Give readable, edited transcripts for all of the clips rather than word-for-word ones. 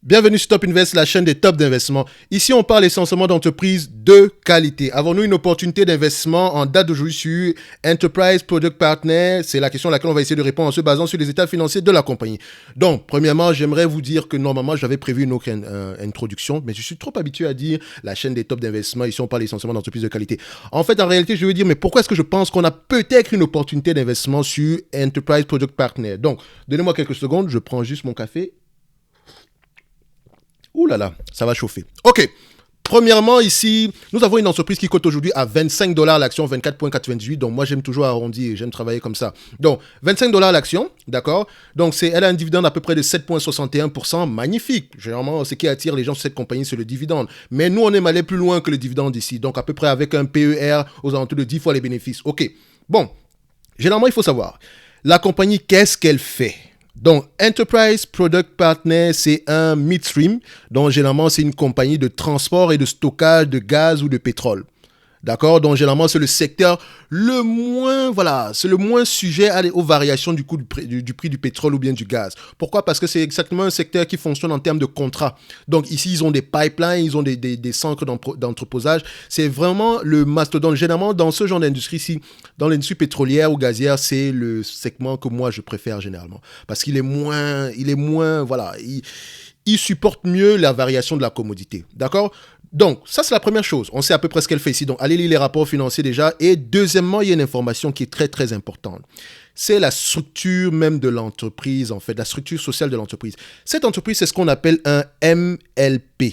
Bienvenue sur Top Invest, la chaîne des tops d'investissement. Ici, on parle essentiellement d'entreprises de qualité. Avons-nous une opportunité d'investissement en date d'aujourd'hui sur Enterprise Product Partner? C'est la question à laquelle on va essayer de répondre en se basant sur les états financiers de la compagnie. Donc, premièrement, j'aimerais vous dire que normalement, j'avais prévu une autre introduction, mais je suis trop habitué à dire la chaîne des tops d'investissement. Ici, on parle essentiellement d'entreprises de qualité. En fait, en réalité, je veux dire, mais pourquoi est-ce que je pense qu'on a peut-être une opportunité d'investissement sur Enterprise Product Partner? Donc, donnez-moi quelques secondes, je prends juste mon café. Ouh là là, ça va chauffer. Ok. Premièrement, ici, nous avons une entreprise qui cote aujourd'hui à 25 $ l'action, 24,98. Donc, moi, j'aime toujours arrondir, j'aime travailler comme ça. Donc, 25 $ l'action, d'accord. Donc, elle a un dividende à peu près de 7,61%. Magnifique. Généralement, ce qui attire les gens sur cette compagnie, c'est le dividende. Mais nous, on aime aller plus loin que le dividende ici. Donc, à peu près avec un PER aux alentours de 10 fois les bénéfices. Ok. Bon. Généralement, il faut savoir, la compagnie, qu'est-ce qu'elle fait? Donc, Enterprise Product Partner, c'est un midstream. Donc, généralement, c'est une compagnie de transport et de stockage de gaz ou de pétrole. D'accord? Donc, généralement, c'est le secteur le moins sujet aux variations du coût du prix du pétrole ou bien du gaz. Pourquoi? Parce que c'est exactement un secteur qui fonctionne en termes de contrats. Donc, ici, ils ont des pipelines, ils ont des centres d'entreposage. C'est vraiment le mastodonte. Généralement, dans ce genre d'industrie-ci, dans l'industrie pétrolière ou gazière, c'est le segment que moi, je préfère généralement. Parce qu'il est moins, il supporte mieux la variation de la commodité. D'accord? Donc, ça, c'est la première chose. On sait à peu près ce qu'elle fait ici. Donc, allez lire les rapports financiers déjà. Et deuxièmement, il y a une information qui est très, très importante. C'est la structure même de l'entreprise, en fait, la structure sociale de l'entreprise. Cette entreprise, c'est ce qu'on appelle un MLP.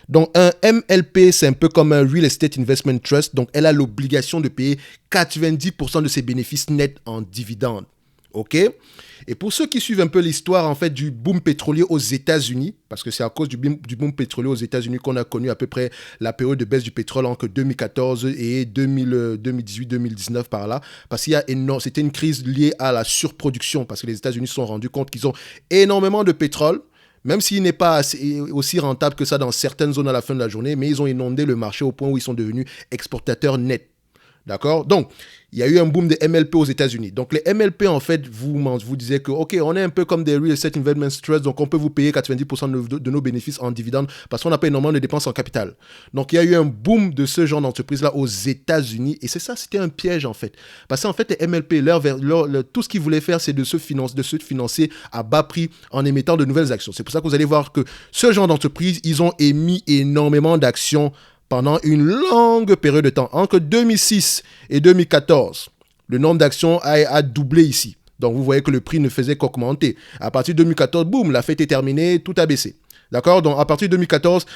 Donc, un MLP, c'est un peu comme un Real Estate Investment Trust. Donc, elle a l'obligation de payer 90% de ses bénéfices nets en dividendes. OK? Et pour ceux qui suivent un peu l'histoire en fait du boom pétrolier aux États-Unis, parce que c'est à cause du boom pétrolier aux États-Unis qu'on a connu à peu près la période de baisse du pétrole entre 2014 et 2018-2019 par là, parce qu'il y a c'était une crise liée à la surproduction, parce que les États-Unis se sont rendus compte qu'ils ont énormément de pétrole, même s'il n'est pas aussi rentable que ça dans certaines zones à la fin de la journée, mais ils ont inondé le marché au point où ils sont devenus exportateurs nets. D'accord? Donc, il y a eu un boom des MLP aux États-Unis. Donc, les MLP, en fait, vous disiez que, OK, on est un peu comme des Real Estate Investment Trusts, donc on peut vous payer 90% de nos bénéfices en dividendes parce qu'on n'a pas énormément de dépenses en capital. Donc, il y a eu un boom de ce genre d'entreprise-là aux États-Unis. Et c'est ça, c'était un piège, en fait. Parce qu'en fait, les MLP, tout ce qu'ils voulaient faire, c'est de se financer à bas prix en émettant de nouvelles actions. C'est pour ça que vous allez voir que ce genre d'entreprise, ils ont émis énormément d'actions pendant une longue période de temps. Entre 2006 et 2014, le nombre d'actions a doublé ici. Donc, vous voyez que le prix ne faisait qu'augmenter. À partir de 2014, boum, la fête est terminée, tout a baissé. D'accord? Donc, à partir de 2014,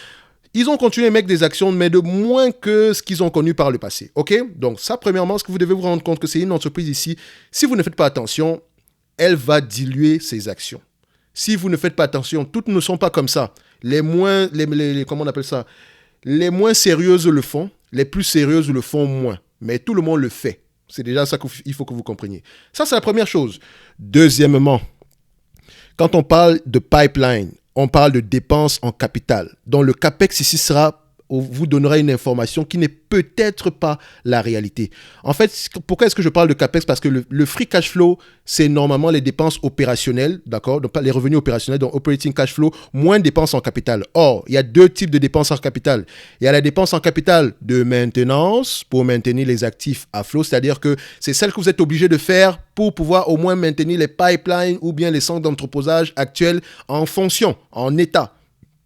ils ont continué à mettre des actions, mais de moins que ce qu'ils ont connu par le passé. OK? Donc, ça, premièrement, ce que vous devez vous rendre compte que c'est une entreprise ici. Si vous ne faites pas attention, elle va diluer ses actions. Si vous ne faites pas attention, toutes ne sont pas comme ça. Comment on appelle ça? Les moins sérieuses le font, les plus sérieuses le font moins. Mais tout le monde le fait. C'est déjà ça qu'il faut que vous compreniez. Ça, c'est la première chose. Deuxièmement, quand on parle de pipeline, on parle de dépenses en capital. Donc, le CAPEX ici vous donnera une information qui n'est peut-être pas la réalité. En fait, pourquoi est-ce que je parle de CAPEX? Parce que le free cash flow, c'est normalement les dépenses opérationnelles, d'accord? Donc, pas les revenus opérationnels, donc operating cash flow, moins dépenses en capital. Or, il y a deux types de dépenses en capital. Il y a la dépense en capital de maintenance pour maintenir les actifs à flot, c'est-à-dire que c'est celle que vous êtes obligé de faire pour pouvoir au moins maintenir les pipelines ou bien les centres d'entreposage actuels en fonction, en état.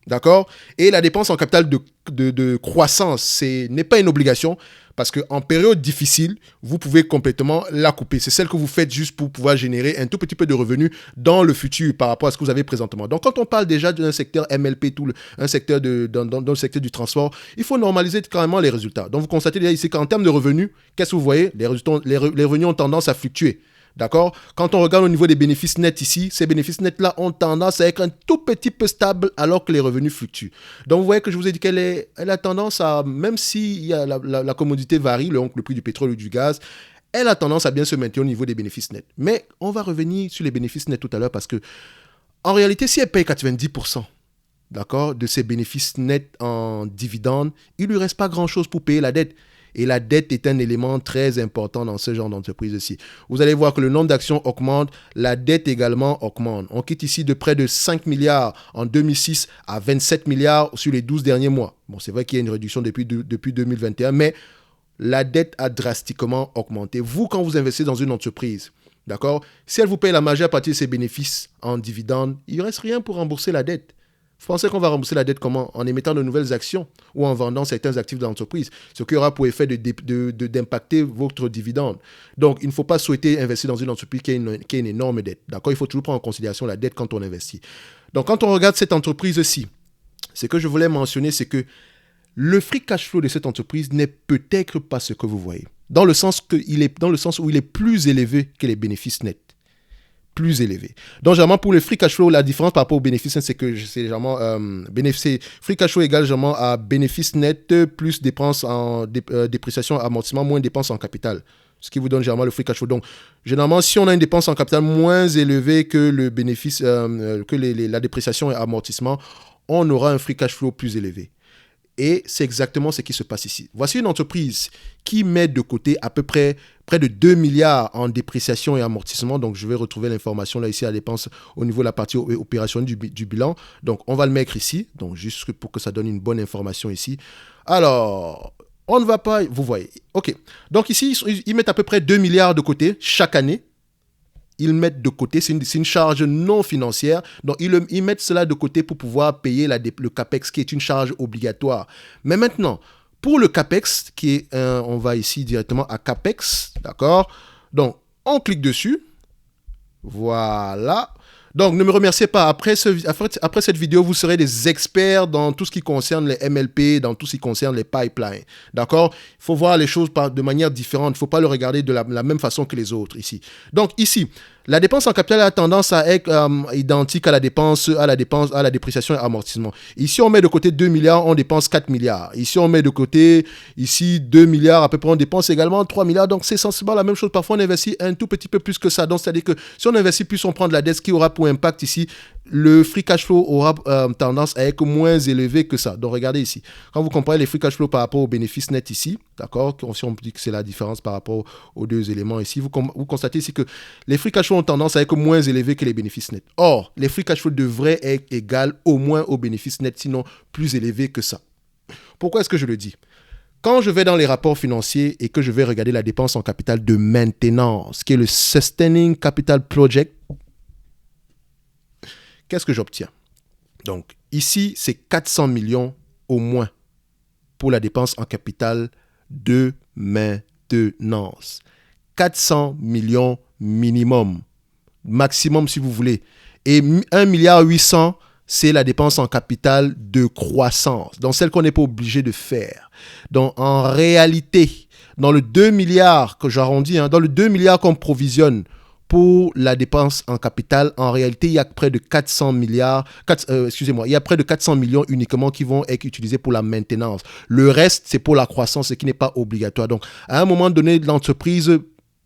D'accord? Et la dépense en capital de croissance, n'est pas une obligation parce qu'en période difficile, vous pouvez complètement la couper. C'est celle que vous faites juste pour pouvoir générer un tout petit peu de revenus dans le futur par rapport à ce que vous avez présentement. Donc, quand on parle déjà d'un secteur MLP, un secteur dans le secteur du transport, il faut normaliser carrément les résultats. Donc, vous constatez déjà ici qu'en termes de revenus, qu'est-ce que vous voyez? Les revenus ont tendance à fluctuer. D'accord? Quand on regarde au niveau des bénéfices nets ici, ces bénéfices nets-là ont tendance à être un tout petit peu stable alors que les revenus fluctuent. Donc, vous voyez que je vous ai dit qu'elle a tendance à, même si la commodité varie, le prix du pétrole ou du gaz, elle a tendance à bien se maintenir au niveau des bénéfices nets. Mais on va revenir sur les bénéfices nets tout à l'heure parce que, en réalité, si elle paye 90%, d'accord, de ses bénéfices nets en dividendes, il ne lui reste pas grand-chose pour payer la dette. Et la dette est un élément très important dans ce genre d'entreprise aussi. Vous allez voir que le nombre d'actions augmente, la dette également augmente. On quitte ici de près de 5 milliards en 2006 à 27 milliards sur les 12 derniers mois. Bon, c'est vrai qu'il y a une réduction depuis 2021, mais la dette a drastiquement augmenté. Vous, quand vous investissez dans une entreprise, d'accord, si elle vous paye la majeure partie de ses bénéfices en dividendes, il ne reste rien pour rembourser la dette. Vous pensez qu'on va rembourser la dette comment? En émettant de nouvelles actions ou en vendant certains actifs de l'entreprise, ce qui aura pour effet d'impacter votre dividende. Donc, il ne faut pas souhaiter investir dans une entreprise qui a une énorme dette. D'accord? Il faut toujours prendre en considération la dette quand on investit. Donc, quand on regarde cette entreprise-ci, ce que je voulais mentionner, c'est que le free cash flow de cette entreprise n'est peut-être pas ce que vous voyez. Dans le sens où il est plus élevé que les bénéfices nets. Plus élevé. Donc, généralement, pour le free cash flow, la différence par rapport aux bénéfices nets, c'est que c'est généralement free cash flow égale généralement à bénéfices nets plus dépenses en dépréciation, amortissement, moins dépenses en capital. Ce qui vous donne généralement le free cash flow. Donc, généralement, si on a une dépense en capital moins élevée que le bénéfice, la dépréciation et amortissement, on aura un free cash flow plus élevé. Et c'est exactement ce qui se passe ici. Voici une entreprise qui met de côté à peu près de 2 milliards en dépréciation et amortissement. Donc, je vais retrouver l'information là ici à la dépense au niveau de la partie opérationnelle du bilan. Donc, on va le mettre ici. Donc, juste pour que ça donne une bonne information ici. Alors, on ne va pas... Vous voyez. OK. Donc, ici, ils mettent à peu près 2 milliards de côté chaque année. Ils mettent de côté, c'est une charge non financière, donc ils mettent cela de côté pour pouvoir payer le CAPEX qui est une charge obligatoire. Mais maintenant, pour le CAPEX, on va ici directement à CAPEX, d'accord? Donc, on clique dessus, voilà. Donc, ne me remerciez pas. Après cette vidéo, vous serez des experts dans tout ce qui concerne les MLP, dans tout ce qui concerne les pipelines. D'accord? Il faut voir les choses de manière différente. Il ne faut pas le regarder de la même façon que les autres ici. Donc, ici, la dépense en capital a tendance à être identique à la dépréciation et amortissement. Ici, on met de côté 2 milliards, on dépense 4 milliards. Ici, on met de côté 2 milliards, à peu près, on dépense également 3 milliards. Donc, c'est sensiblement la même chose. Parfois, on investit un tout petit peu plus que ça. Donc, c'est-à-dire que si on investit plus, on prend de la dette, ce qui aura pour impact ici, le free cash flow aura tendance à être moins élevé que ça. Donc, regardez ici. Quand vous comparez les free cash flow par rapport aux bénéfices nets ici, d'accord, si on dit que c'est la différence par rapport aux deux éléments ici, vous constatez ici que les free cash flow ont tendance à être moins élevés que les bénéfices nets. Or, les free cash flow devraient être égales au moins aux bénéfices nets, sinon plus élevés que ça. Pourquoi est-ce que je le dis? Quand je vais dans les rapports financiers et que je vais regarder la dépense en capital de maintenance, qui est le Sustaining Capital Project, qu'est-ce que j'obtiens? Donc, ici, c'est 400 millions au moins pour la dépense en capital de maintenance. 400 millions minimum, maximum si vous voulez. Et 1,8 milliard, c'est la dépense en capital de croissance, donc celle qu'on n'est pas obligé de faire. Donc, en réalité, dans le 2 milliards que j'arrondis, dans le 2 milliards qu'on provisionne pour la dépense en capital, en réalité, il y a près de 400 milliards, il y a près de 400 millions uniquement qui vont être utilisés pour la maintenance. Le reste, c'est pour la croissance, ce qui n'est pas obligatoire. Donc, à un moment donné, l'entreprise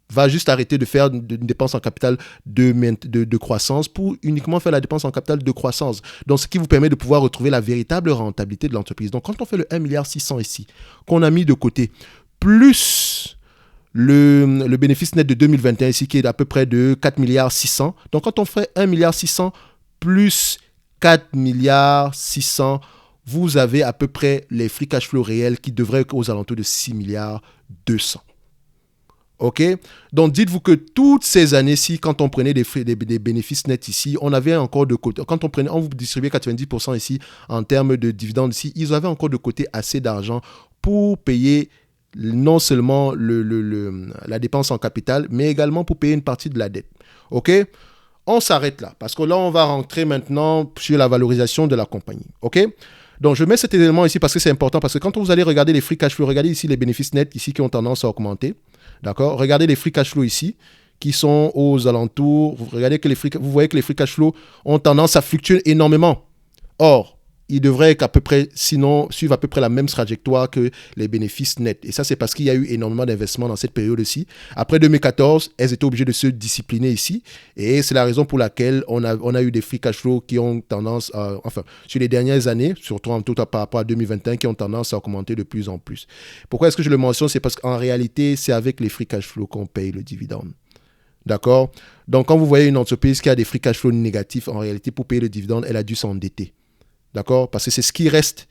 va juste arrêter de faire une dépense en capital de croissance pour uniquement faire la dépense en capital de croissance. Donc, ce qui vous permet de pouvoir retrouver la véritable rentabilité de l'entreprise. Donc, quand on fait le 1,6 milliard ici, qu'on a mis de côté, plus le bénéfice net de 2021 ici, qui est d'à peu près de 4,6 milliards. Donc, quand on fait 1,6 milliard plus 4,6 milliards, vous avez à peu près les free cash flow réels qui devraient être aux alentours de 6,2 milliards. OK? Donc, dites-vous que toutes ces années-ci, quand on prenait des bénéfices nets ici, on avait encore de côté, on vous distribuait 90% ici en termes de dividendes ici, ils avaient encore de côté assez d'argent pour payer non seulement la dépense en capital, mais également pour payer une partie de la dette. OK? On s'arrête là, parce que là, on va rentrer maintenant sur la valorisation de la compagnie. OK? Donc, je mets cet élément ici parce que c'est important, parce que quand vous allez regarder les free cash flow, regardez ici les bénéfices nets ici qui ont tendance à augmenter. D'accord? Regardez les free cash flow ici, qui sont aux alentours. Vous voyez que les free cash flow ont tendance à fluctuer énormément. Or, il devrait qu'à peu près, sinon, suivre à peu près la même trajectoire que les bénéfices nets. Et ça, c'est parce qu'il y a eu énormément d'investissements dans cette période-ci. Après 2014, elles étaient obligées de se discipliner ici. Et c'est la raison pour laquelle on a eu des free cash flow qui ont tendance à, enfin, sur les dernières années, surtout en tout cas par rapport à 2021, qui ont tendance à augmenter de plus en plus. Pourquoi est-ce que je le mentionne? C'est parce qu'en réalité, c'est avec les free cash flow qu'on paye le dividende. D'accord? Donc, quand vous voyez une entreprise qui a des free cash flow négatifs, en réalité, pour payer le dividende, elle a dû s'endetter. D'accord? Parce que c'est ce qui reste.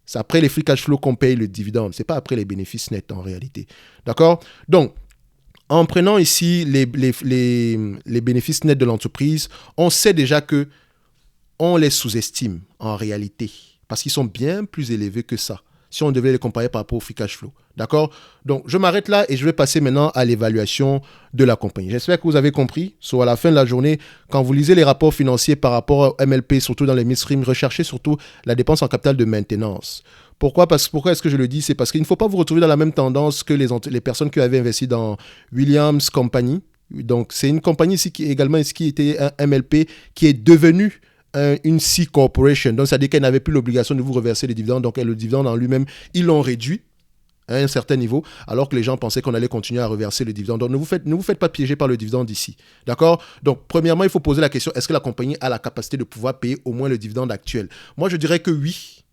C'est après les free cash flow qu'on paye le dividende. Ce n'est pas après les bénéfices nets en réalité. D'accord? Donc, en prenant ici les bénéfices nets de l'entreprise, on sait déjà qu'on les sous-estime en réalité. Parce qu'ils sont bien plus élevés que ça. Si on devait les comparer par rapport au free cash flow. D'accord? Donc, je m'arrête là et je vais passer maintenant à l'évaluation de la compagnie. J'espère que vous avez compris. Soit à la fin de la journée, quand vous lisez les rapports financiers par rapport au MLP, surtout dans les midstream, recherchez surtout la dépense en capital de maintenance. Pourquoi est-ce que je le dis? C'est parce qu'il ne faut pas vous retrouver dans la même tendance que les personnes qui avaient investi dans Williams Company. Donc, c'est une compagnie ici qui était un MLP qui est devenue une C Corporation. Donc, c'est-à-dire qu'elle n'avait plus l'obligation de vous reverser les dividendes. Donc, le dividende en lui-même, ils l'ont réduit à un certain niveau, alors que les gens pensaient qu'on allait continuer à reverser le dividende. Donc, ne vous faites pas piéger par le dividende ici. D'accord? Donc, premièrement, il faut poser la question, est-ce que la compagnie a la capacité de pouvoir payer au moins le dividende actuel? Moi, je dirais que oui,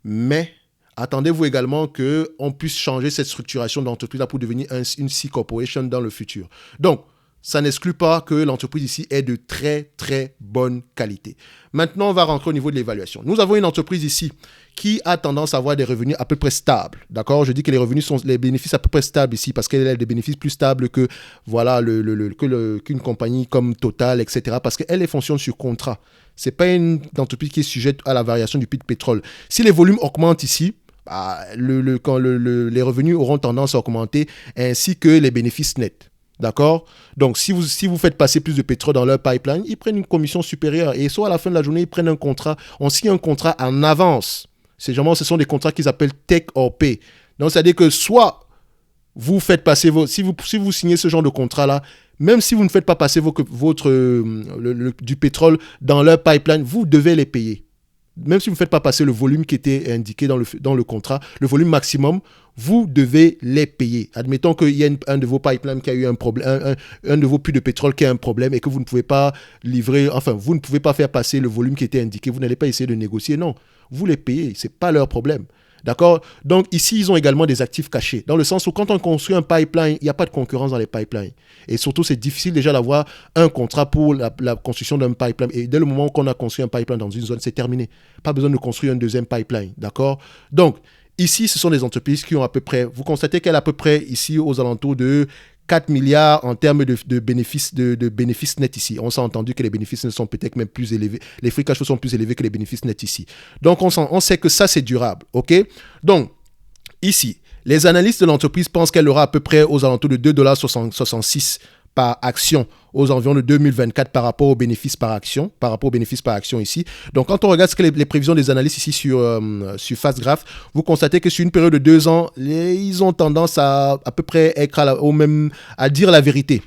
mais attendez-vous également qu'on puisse changer cette structuration d'entreprise-là pour devenir une C Corporation dans le futur. Donc, ça n'exclut pas que l'entreprise ici est de très, très bonne qualité. Maintenant, on va rentrer au niveau de l'évaluation. Nous avons une entreprise ici qui a tendance à avoir des revenus à peu près stables. D'accord? Je dis que les bénéfices à peu près stables ici parce qu'elle a des bénéfices plus stables que voilà, qu'une compagnie comme Total, etc. Parce qu'elle fonctionne sur contrat. Ce n'est pas une entreprise qui est sujette à la variation du prix de pétrole. Si les volumes augmentent ici, les revenus auront tendance à augmenter ainsi que les bénéfices nets. D'accord? Donc, si vous faites passer plus de pétrole dans leur pipeline, ils prennent une commission supérieure. Et soit à la fin de la journée, ils prennent un contrat. On signe un contrat en avance. Ce sont des contrats qu'ils appellent take or pay. Donc, c'est-à-dire que soit vous faites passer si vous signez ce genre de contrat-là, même si vous ne faites pas passer du pétrole dans leur pipeline, vous devez les payer. Même si vous ne faites pas passer le volume qui était indiqué dans le contrat, le volume maximum, vous devez les payer. Admettons qu'il y a un de vos pipelines qui a eu un problème, un de vos puits de pétrole qui a un problème et que vous ne pouvez pas livrer, enfin, vous ne pouvez pas faire passer le volume qui était indiqué. Vous n'allez pas essayer de négocier. Non, vous les payez. Ce n'est pas leur problème. D'accord? Donc, ici, ils ont également des actifs cachés. Dans le sens où, quand on construit un pipeline, il n'y a pas de concurrence dans les pipelines. Et surtout, c'est difficile déjà d'avoir un contrat pour la construction d'un pipeline. Et dès le moment qu'on a construit un pipeline dans une zone, c'est terminé. Pas besoin de construire un deuxième pipeline. D'accord? Donc, ici, ce sont des entreprises qui ont à peu près... Vous constatez qu'elle a à peu près, ici, aux alentours de 4 milliards en termes de bénéfices nets ici. On s'est entendu que les bénéfices nets sont peut-être même plus élevés. Les free cash flow sont plus élevés que les bénéfices nets ici. Donc, on sait que ça, c'est durable. OK? Donc, ici, les analystes de l'entreprise pensent qu'elle aura à peu près aux alentours de 2,66 $ par action aux environs de 2024 par rapport aux bénéfices par action, ici. Donc, quand on regarde ce que les prévisions des analystes ici sur FastGraph, vous constatez que sur une période de 2 ans, ils ont tendance à peu près être à dire la vérité.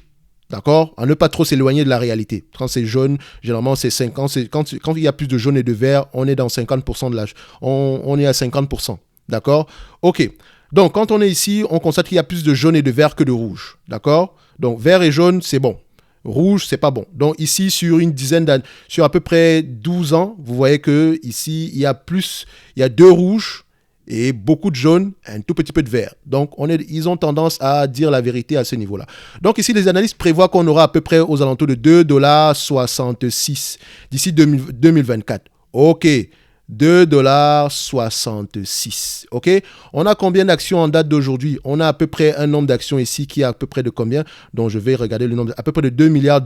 D'accord? À ne pas trop s'éloigner de la réalité. Quand c'est jaune, généralement, c'est 50. Quand il y a plus de jaune et de vert, on est dans 50% de l'âge. On est à 50%. D'accord? OK. Donc, quand on est ici, on constate qu'il y a plus de jaune et de vert que de rouge. D'accord? Donc, vert et jaune, c'est bon. Rouge, c'est pas bon. Donc, ici, sur une dizaine d'années, sur à peu près 12 ans, vous voyez que ici, il y a 2 rouges et beaucoup de jaune, un tout petit peu de vert. Donc, ils ont tendance à dire la vérité à ce niveau-là. Donc, ici, les analystes prévoient qu'on aura à peu près aux alentours de 2,66 $ d'ici 2024. OK. 2,66 $. OK? On a combien d'actions en date d'aujourd'hui? On a à peu près un nombre d'actions ici qui est à peu près de combien? Donc, je vais regarder le nombre, à peu près de 2,2 milliards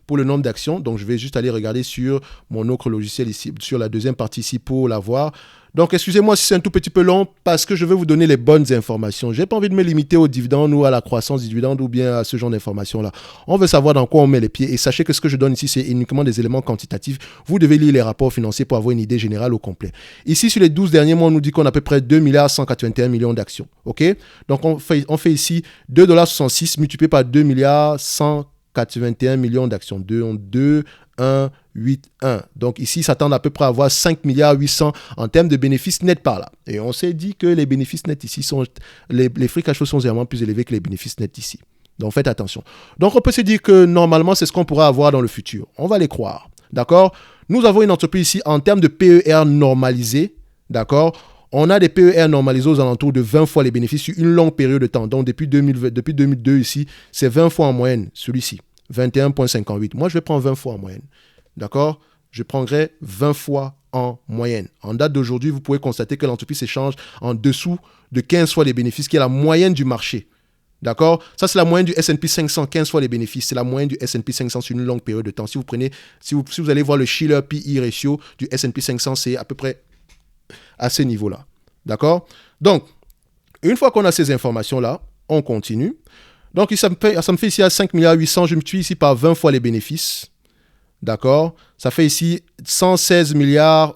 pour le nombre d'actions. Donc, je vais juste aller regarder sur mon autre logiciel ici, sur la deuxième partie ici pour la voir. Donc, excusez-moi si c'est un tout petit peu long parce que je vais vous donner les bonnes informations. Je n'ai pas envie de me limiter aux dividendes ou à la croissance du dividende ou bien à ce genre d'informations-là. On veut savoir dans quoi on met les pieds. Et sachez que ce que je donne ici, c'est uniquement des éléments quantitatifs. Vous devez lire les rapports financiers pour avoir une idée générale au complet. Ici, sur les 12 derniers mois, on nous dit qu'on a à peu près 2,181 milliards d'actions. OK? Donc, on fait ici 2,66 $ multiplié par 2,181 milliards d'actions. 2, 1, 8,1. Donc ici, ils s'attendent à peu près à avoir 5 milliards 800 en termes de bénéfices nets par là. Et on s'est dit que les bénéfices nets ici sont... Les free cash flow sont généralement plus élevés que les bénéfices nets ici. Donc faites attention. Donc on peut se dire que normalement, c'est ce qu'on pourra avoir dans le futur. On va les croire. D'accord? Nous avons une entreprise ici en termes de PER normalisé. D'accord? On a des PER normalisés aux alentours de 20 fois les bénéfices sur une longue période de temps. Donc depuis 2002 ici, c'est 20 fois en moyenne, celui-ci. 21,58. Moi, je vais prendre 20 fois en moyenne. D'accord? Je prendrai 20 fois en moyenne. En date d'aujourd'hui, vous pouvez constater que l'entreprise s'échange en dessous de 15 fois les bénéfices, qui est la moyenne du marché. D'accord? Ça, c'est la moyenne du S&P 500, 15 fois les bénéfices. C'est la moyenne du S&P 500 sur une longue période de temps. Si vous allez voir le Shiller PE ratio du S&P 500, c'est à peu près à ce niveau-là. D'accord? Donc, une fois qu'on a ces informations-là, on continue. Donc, ça me fait ici à 5 milliards 800. Je me tue ici par 20 fois les bénéfices. D'accord? Ça fait ici 116 milliards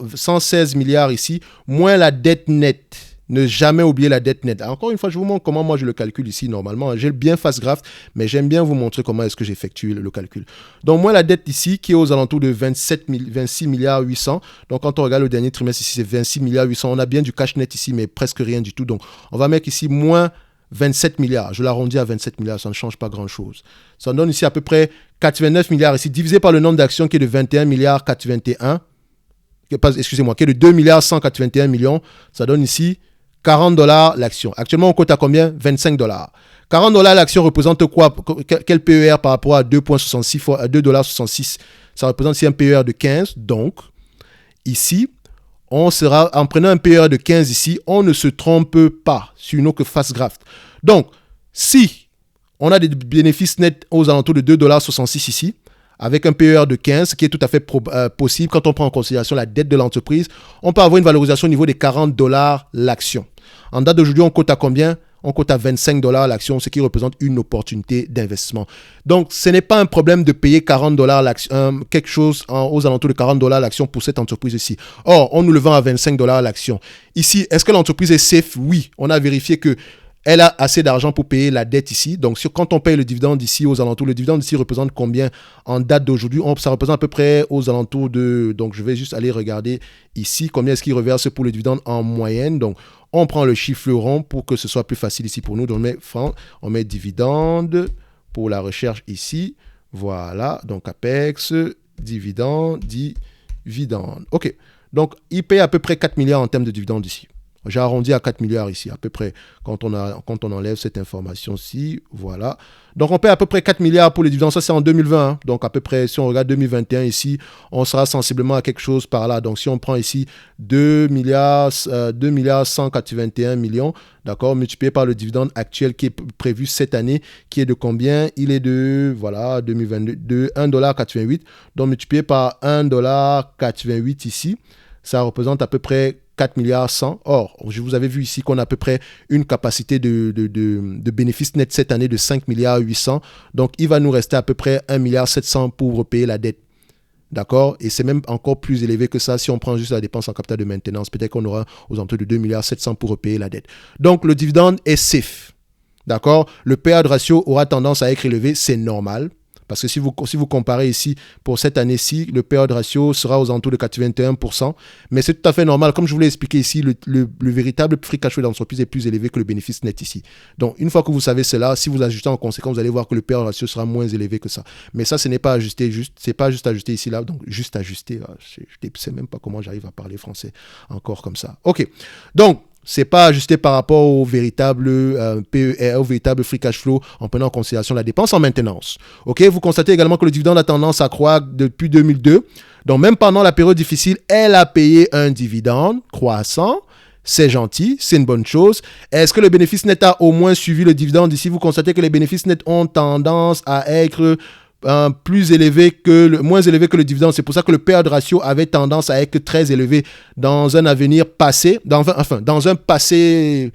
ici, moins la dette nette. Ne jamais oublier la dette nette. Encore une fois, je vous montre comment moi je le calcule ici normalement. J'ai bien face graph, mais j'aime bien vous montrer comment est-ce que j'effectue le calcul. Donc, moins la dette ici qui est aux alentours de 26 milliards 800. Donc, quand on regarde le dernier trimestre ici, c'est 26 milliards 800. On a bien du cash net ici, mais presque rien du tout. Donc, on va mettre ici moins 27 milliards. Je l'arrondis à 27 milliards, ça ne change pas grand-chose. Ça donne ici à peu près 89 milliards ici, divisé par le nombre d'actions qui est de 21 milliards 421. Excusez-moi, qui est de 2 milliards 181 millions. Ça donne ici $40 l'action. Actuellement, on cote à combien? $25. $40 l'action représente quoi? Quel PER par rapport à 2,66 fois, à $2,66? Ça représente ici un PER de 15. Donc, ici, on sera, en prenant un PER de 15 ici, on ne se trompe pas sur une autre face graph. Donc, si on a des bénéfices nets aux alentours de $2,66 ici, avec un PER de 15, ce qui est tout à fait possible quand on prend en considération la dette de l'entreprise, on peut avoir une valorisation au niveau des $40 l'action. En date d'aujourd'hui, on cote à combien? On cote à $25 l'action, ce qui représente une opportunité d'investissement. Donc, ce n'est pas un problème de payer $40 l'action, quelque chose aux alentours de $40 l'action pour cette entreprise ici. Or, on nous le vend à $25 l'action. Ici, est-ce que l'entreprise est safe? Oui, on a vérifié que elle a assez d'argent pour payer la dette ici. Donc, quand on paye le dividende ici aux alentours, le dividende ici représente combien en date d'aujourd'hui? Ça représente à peu près aux alentours de... Donc, je vais juste aller regarder ici combien est-ce qu'il reverse pour le dividende en moyenne. Donc, on prend le chiffre rond pour que ce soit plus facile ici pour nous. Donc, on met dividende pour la recherche ici. Voilà. Donc, Apex, dividende. OK. Donc, il paye à peu près 4 milliards en termes de dividende ici. J'ai arrondi à 4 milliards ici, à peu près, quand on enlève cette information-ci. Voilà. Donc, on paie à peu près 4 milliards pour les dividendes. Ça, c'est en 2020. Hein. Donc, à peu près, si on regarde 2021 ici, on sera sensiblement à quelque chose par là. Donc, si on prend ici 2 milliards 181 millions, d'accord, multiplié par le dividende actuel qui est prévu cette année, qui est de combien? Il est de, voilà, 2022, de $1,88. Donc, multiplié par $1,88 ici, ça représente à peu près 4 milliards 100. Or, je vous avais vu ici qu'on a à peu près une capacité de bénéfice net cette année de 5 milliards 800. Donc, il va nous rester à peu près 1 milliard 700 pour repayer la dette. D'accord? Et c'est même encore plus élevé que ça si on prend juste la dépense en capital de maintenance. Peut-être qu'on aura aux alentours de 2 milliards 700 pour repayer la dette. Donc, le dividende est safe. D'accord? Le PER ratio aura tendance à être élevé. C'est normal. Parce que si vous comparez ici, pour cette année-ci, le PER ratio sera aux alentours de 81%. Mais c'est tout à fait normal. Comme je vous l'ai expliqué ici, le véritable free cash flow d'entreprise est plus élevé que le bénéfice net ici. Donc, une fois que vous savez cela, si vous ajustez en conséquence, vous allez voir que le PER ratio sera moins élevé que ça. Mais ça, ce n'est pas ajusté c'est pas juste ajusté ici, là. Donc, juste ajusté. Je ne sais même pas comment j'arrive à parler français encore comme ça. OK. Donc, c'est pas ajusté par rapport au véritable PER, au véritable free cash flow en prenant en considération la dépense en maintenance. Ok, vous constatez également que le dividende a tendance à croître depuis 2002. Donc même pendant la période difficile, elle a payé un dividende croissant. C'est gentil, c'est une bonne chose. Est-ce que le bénéfice net a au moins suivi le dividende ici? Vous constatez que les bénéfices nets ont tendance à être moins élevé que le dividende. C'est pour ça que le PER ratio avait tendance à être très élevé dans un avenir passé, dans un passé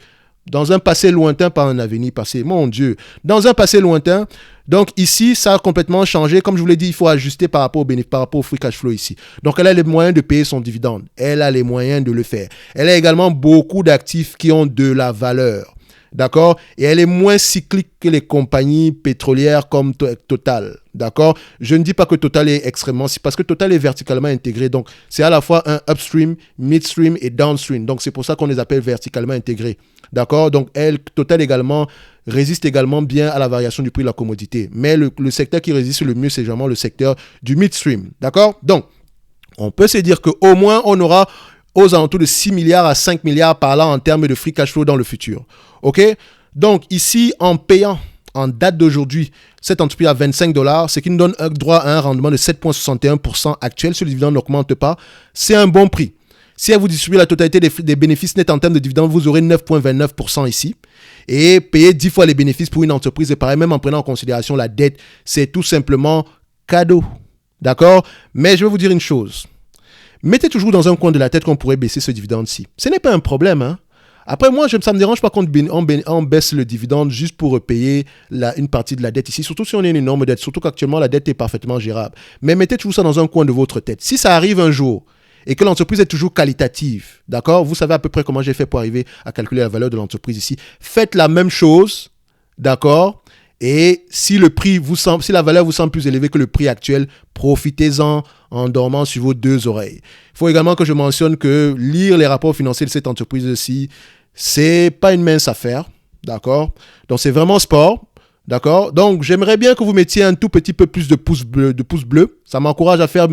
lointain, pas un avenir passé, mon Dieu, dans un passé lointain. Donc ici, ça a complètement changé. Comme je vous l'ai dit, il faut ajuster par rapport au free cash flow ici. Donc elle a les moyens de payer son dividende. Elle a les moyens de le faire. Elle a également beaucoup d'actifs qui ont de la valeur. D'accord? Et elle est moins cyclique que les compagnies pétrolières comme Total. D'accord? Je ne dis pas que Total est extrêmement... C'est parce que Total est verticalement intégré. Donc, c'est à la fois un upstream, midstream et downstream. Donc, c'est pour ça qu'on les appelle verticalement intégrés. D'accord? Donc, Total également résiste également bien à la variation du prix de la commodité. Mais le secteur qui résiste le mieux, c'est vraiment le secteur du midstream. D'accord? Donc, on peut se dire qu'au moins, on aura aux alentours de 6 milliards à 5 milliards par là en termes de free cash flow dans le futur. OK? Donc, ici, en payant en date d'aujourd'hui cette entreprise à $25, ce qui nous donne droit à un rendement de 7,61% actuel. Si le dividende n'augmente pas, c'est un bon prix. Si elle vous distribue la totalité des bénéfices nets en termes de dividendes, vous aurez 9,29% ici. Et payer 10 fois les bénéfices pour une entreprise, et pareil, même en prenant en considération la dette, c'est tout simplement cadeau. D'accord? Mais je vais vous dire une chose. Mettez toujours dans un coin de la tête qu'on pourrait baisser ce dividende-ci. Ce n'est pas un problème. Hein? Après, moi, ça ne me dérange pas qu'on baisse le dividende juste pour repayer une partie de la dette ici, surtout si on a une énorme dette, surtout qu'actuellement, la dette est parfaitement gérable. Mais mettez toujours ça dans un coin de votre tête. Si ça arrive un jour et que l'entreprise est toujours qualitative, d'accord? Vous savez à peu près comment j'ai fait pour arriver à calculer la valeur de l'entreprise ici. Faites la même chose, d'accord? Et si si la valeur vous semble plus élevée que le prix actuel, profitez-en en dormant sur vos deux oreilles. Il faut également que je mentionne que lire les rapports financiers de cette entreprise-ci, c'est pas une mince affaire, d'accord? Donc c'est vraiment sport, d'accord? Donc j'aimerais bien que vous mettiez un tout petit peu plus de pouces bleus. Ça m'encourage à faire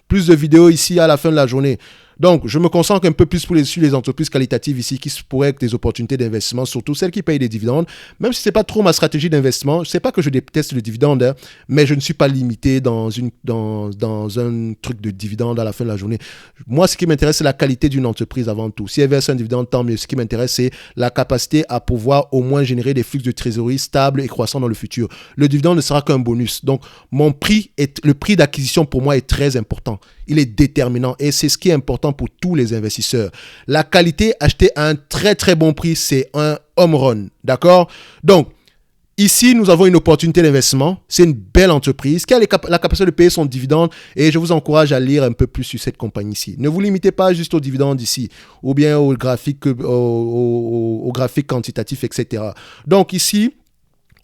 plus de vidéos ici à la fin de la journée. Donc, je me concentre un peu plus sur les entreprises qualitatives ici qui pourraient être des opportunités d'investissement, surtout celles qui payent des dividendes. Même si ce n'est pas trop ma stratégie d'investissement, je ne sais pas que je déteste le dividende, hein, mais je ne suis pas limité dans un truc de dividende à la fin de la journée. Moi, ce qui m'intéresse, c'est la qualité d'une entreprise avant tout. Si elle verse un dividende, tant mieux. Ce qui m'intéresse, c'est la capacité à pouvoir au moins générer des flux de trésorerie stables et croissants dans le futur. Le dividende ne sera qu'un bonus. Donc, le prix d'acquisition pour moi est très important. Il est déterminant et c'est ce qui est important pour tous les investisseurs. La qualité achetée à un très très bon prix, c'est un home run. D'accord? Donc, ici, nous avons une opportunité d'investissement. C'est une belle entreprise qui a la capacité de payer son dividende et je vous encourage à lire un peu plus sur cette compagnie-ci. Ne vous limitez pas juste au dividende ici ou bien au graphique quantitatif, etc. Donc ici,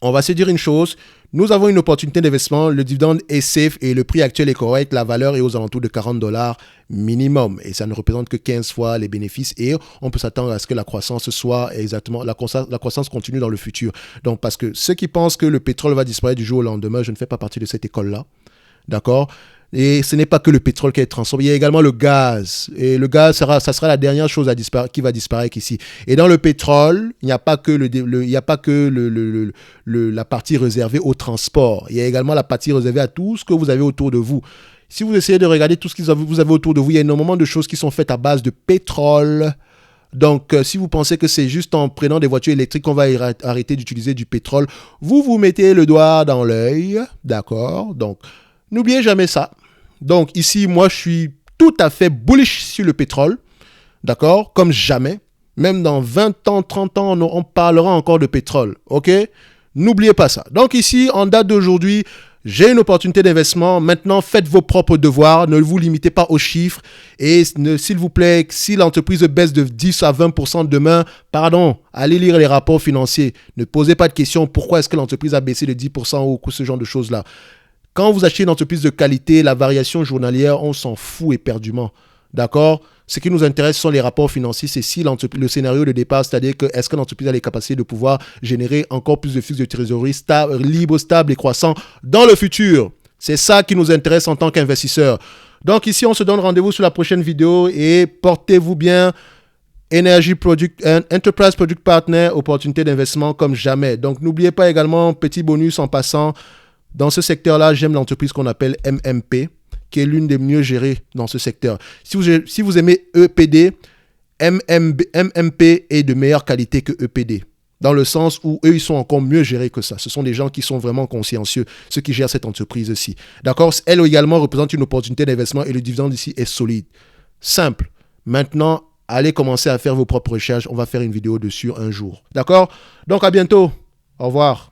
on va se dire une chose. Nous avons une opportunité d'investissement, le dividende est safe et le prix actuel est correct, la valeur est aux alentours de $40 minimum et ça ne représente que 15 fois les bénéfices et on peut s'attendre à ce que la croissance soit exactement, la croissance continue dans le futur. Donc parce que ceux qui pensent que le pétrole va disparaître du jour au lendemain, je ne fais pas partie de cette école-là, d'accord? Et ce n'est pas que le pétrole qui est transformé, il y a également le gaz. Et le gaz, ça sera la dernière chose qui va disparaître ici. Et dans le pétrole, il n'y a pas que, la partie réservée au transport. Il y a également la partie réservée à tout ce que vous avez autour de vous. Si vous essayez de regarder tout ce que vous avez autour de vous, il y a énormément de choses qui sont faites à base de pétrole. Donc, si vous pensez que c'est juste en prenant des voitures électriques qu'on va arrêter d'utiliser du pétrole, vous mettez le doigt dans l'œil. D'accord? Donc, n'oubliez jamais ça. Donc ici, moi, je suis tout à fait bullish sur le pétrole, d'accord, comme jamais. Même dans 20 ans, 30 ans, on parlera encore de pétrole, ok? N'oubliez pas ça. Donc ici, en date d'aujourd'hui, j'ai une opportunité d'investissement. Maintenant, faites vos propres devoirs. Ne vous limitez pas aux chiffres. Et s'il vous plaît, si l'entreprise baisse de 10 à 20% demain, allez lire les rapports financiers. Ne posez pas de questions. Pourquoi est-ce que l'entreprise a baissé de 10% ou ce genre de choses-là? Quand vous achetez une entreprise de qualité, la variation journalière, on s'en fout éperdument. D'accord? Ce qui nous intéresse sont les rapports financiers. C'est si le scénario de départ, c'est-à-dire que est-ce que l'entreprise a les capacités de pouvoir générer encore plus de flux de trésorerie libre, stable et croissant dans le futur. C'est ça qui nous intéresse en tant qu'investisseurs. Donc ici, on se donne rendez-vous sur la prochaine vidéo et portez-vous bien. Enterprise Product Partner, opportunité d'investissement comme jamais. Donc n'oubliez pas également, petit bonus en passant, dans ce secteur-là, j'aime l'entreprise qu'on appelle MMP, qui est l'une des mieux gérées dans ce secteur. Si vous aimez EPD, MMP est de meilleure qualité que EPD, dans le sens où eux, ils sont encore mieux gérés que ça. Ce sont des gens qui sont vraiment consciencieux, ceux qui gèrent cette entreprise-ci. D'accord? Elle également représente une opportunité d'investissement et le dividende ici est solide. Simple. Maintenant, allez commencer à faire vos propres recherches. On va faire une vidéo dessus un jour. D'accord? Donc, à bientôt. Au revoir.